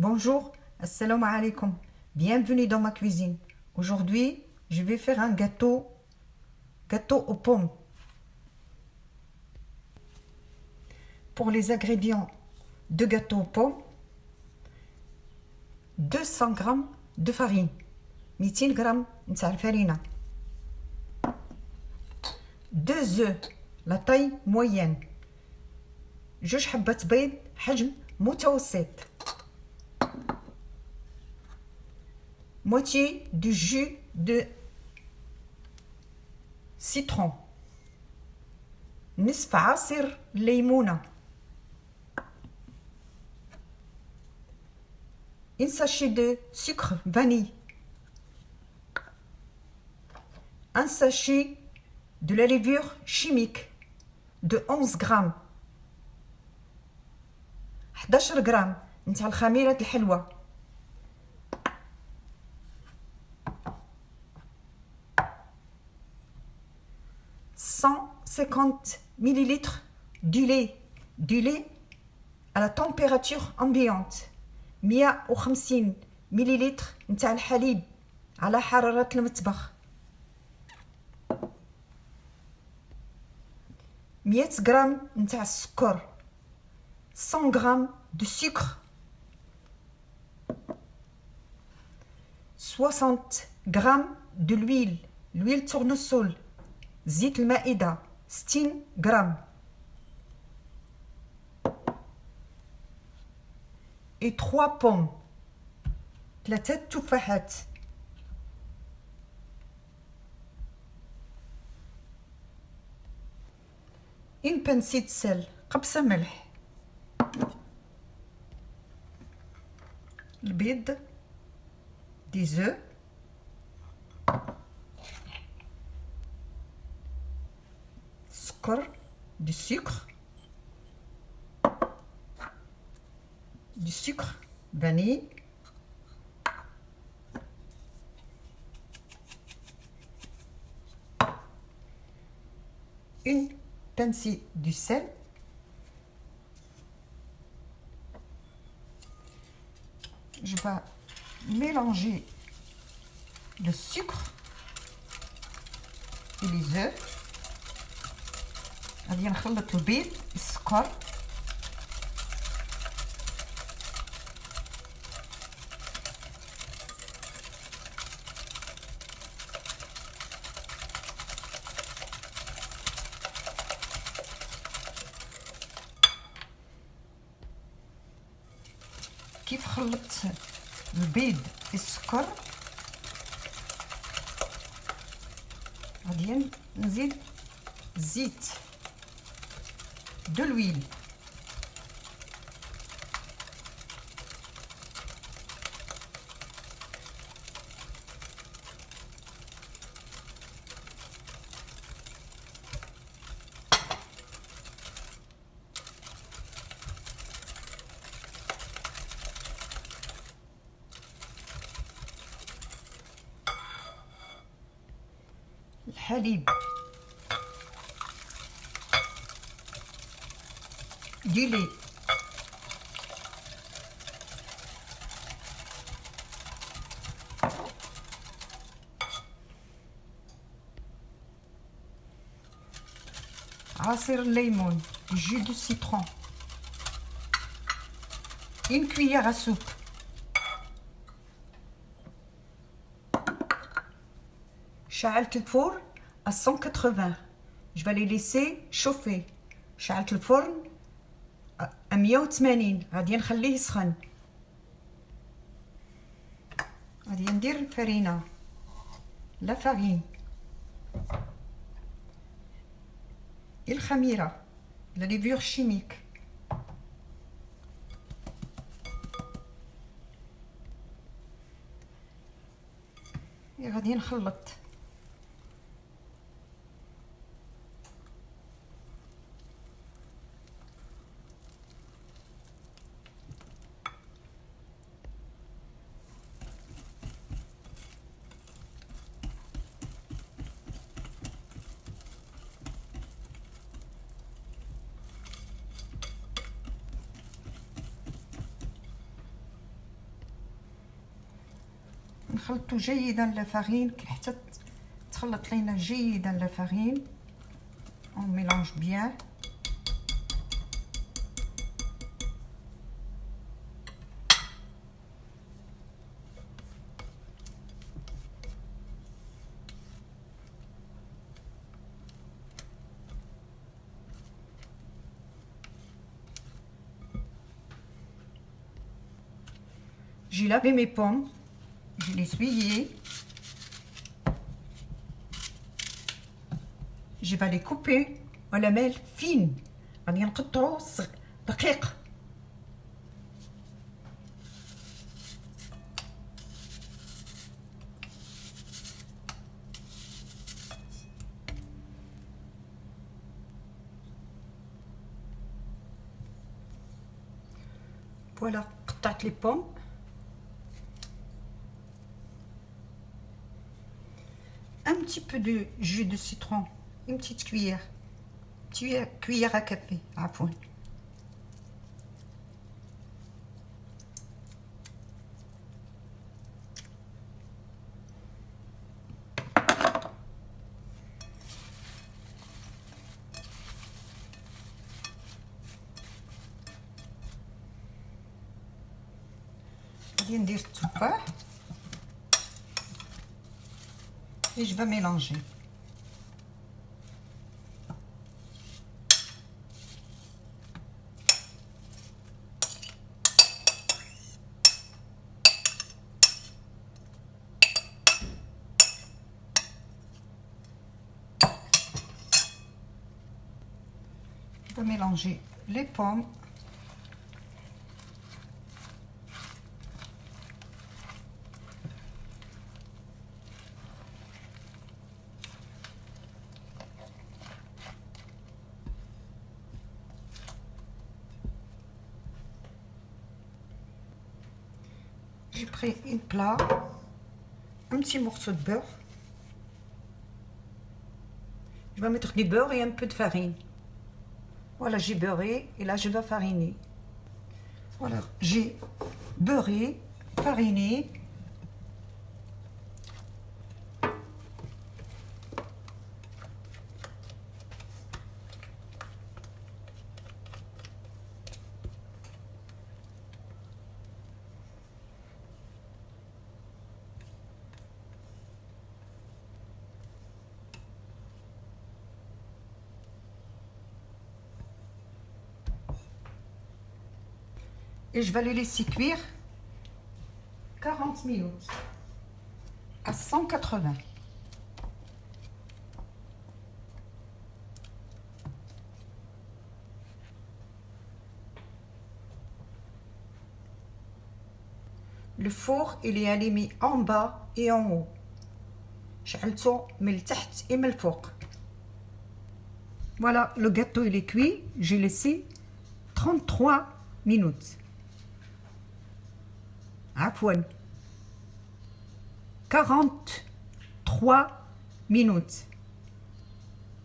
Bonjour, assalamu alaikum. Bienvenue dans ma cuisine. Aujourd'hui, je vais faire un gâteau aux pommes. Pour les ingrédients de gâteau aux pommes, 200 g de farine, 200 g نتاع الفرينة, 2 œufs, la taille moyenne, 2 حبات بيض حجم متوسط, moitié du jus de citron, نصف عصير ليمونة, un sachet de sucre vanille, un sachet de la levure chimique de 11 grammes, 11 غرام نتاع الخميرة الحلوة, 150 millilitres du lait à la température ambiante, 150 مليلتر نتاع الحليب على حرارة المطبخ, 100 غرام نتاع السكر, 100 غرام de sucre, 60 غرام de l'huile tournesol, زيت المائدة 60 غرام, et 3 pommes, 3 تفاحات, une pincée de sel, قبصة ملح, البيض, des œufs, السكر, du sucre vanille, une pincée de sel, je vais mélanger le sucre et les œufs. غادي نخلط البيض, السكر, كيف خلطت البيض في السكر غادي نزيد الزيت, de l'huile, الحليب, du lait, عصير الليمون, du jus de citron, une cuillère à soupe, شعلت الفور à 180, je vais les laisser chauffer, شعلت الفرن 180, غادي نخليه يسخن, غادي ندير الفرينة, لا فارين, الخميرة, لا ليفور شيميك, غادي نخلط نخلطو جيدا الفارين حتى تخلط لينا جيدا الفارين. on mélange bien. J'ai lavé mes pommes, je les essuyées. Je vais les couper على مال فين، غادي نقطعو دقيق. فوالا قطعت لي بوم. Un petit peu de jus de citron, une petite cuillère à café, عفوا. غادي ندير التفاح et je vais mélanger. Je vais mélanger les pommes. J'ai pris une plat, un petit morceau de beurre. Je vais mettre du beurre et un peu de farine. Voilà, j'ai beurré et là je vais fariner. Voilà, j'ai beurré, fariné. Et je vais les laisser cuire 40 minutes à 180. Le four il est allumé en bas et en haut. شعلته من التحت et من الفوق. Voilà, le gâteau il est cuit. J'ai laissé 33 minutes. عفوا 43 minutes.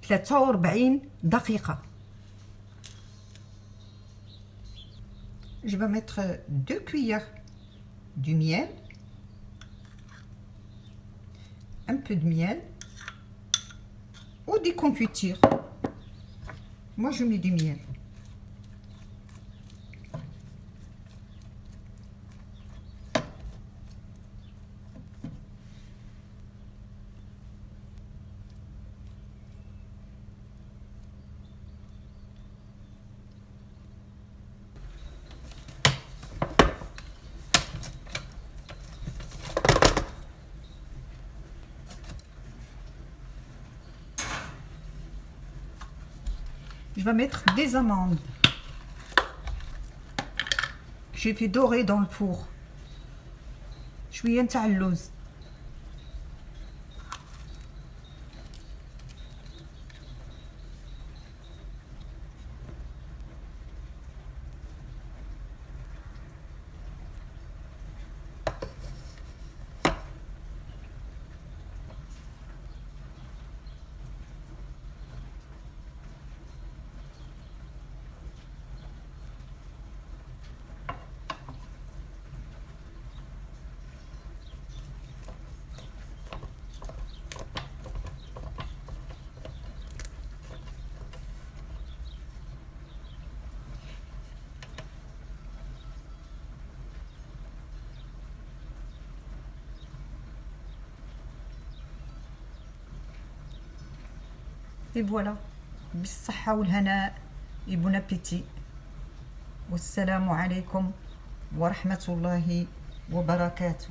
43 دقيقة. Je vais mettre 2 cuillères du miel, un peu de miel ou des confitures. Moi je mets du miel. Je vais mettre des amandes. J'ai fait dorer dans le four. شوية نتاع اللوز. Et voilà, بالصحة والهناء et bon appétit. والسلام عليكم ورحمة الله وبركاته.